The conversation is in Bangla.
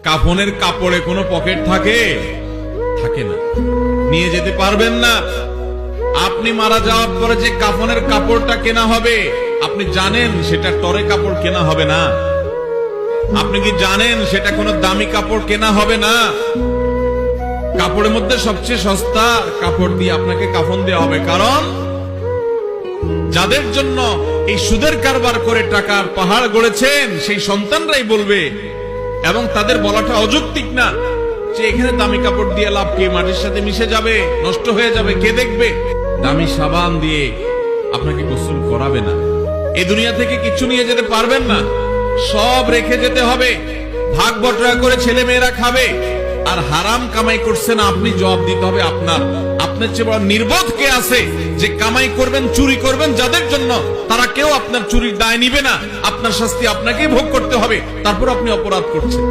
কাফনের কাপড়ে কোনো পকেট থাকে থাকে না, নিয়ে যেতে পারবেন না। আপনি মারা যাওয়ার পরে যে কাফনের কাপড়টা কেনা হবে, আপনি জানেন সেটা টরে কাপড় কেনা হবে না। আপনি কি জানেন সেটা কোনো দামি কাপড় কেনা হবে না? কাপড়ের মধ্যে সবচেয়ে সস্তা কাপড় দিয়ে আপনাকে কাফন দেওয়া হবে। কারণ যাদের জন্য এই সুদের কারবার করে টাকার পাহাড় গড়েছেন, সেই সন্তানরাই বলবে, এবং তাদের বলাটা অযৌক্তিক না, যে এখানে দামি কাপড় দিয়ে লাভ কি, মাটির সাথে মিশে যাবে, নষ্ট হয়ে যাবে, কে দেখবে? দামি সাবান দিয়ে আপনাকে গোসল করাবে না। এই দুনিয়া থেকে কিছু নিয়ে যেতে পারবেন না, সব রেখে যেতে হবে। ভাগ বটরা করে ছেলে মেয়েরা খাবে, আর হারাম কামাই করছেন আপনি, জবাব দিতে হবে আপনার। আপনার চেয়ে বড় নির্বোধ কে আছে যে কামাই করবেন, চুরি করবেন যাদের জন্য, তারা কেউ আপনার চুরির দায় নিবে না। আপনার শাস্তি আপনাকেই ভোগ করতে হবে, তারপর আপনি অপরাধ করছেন।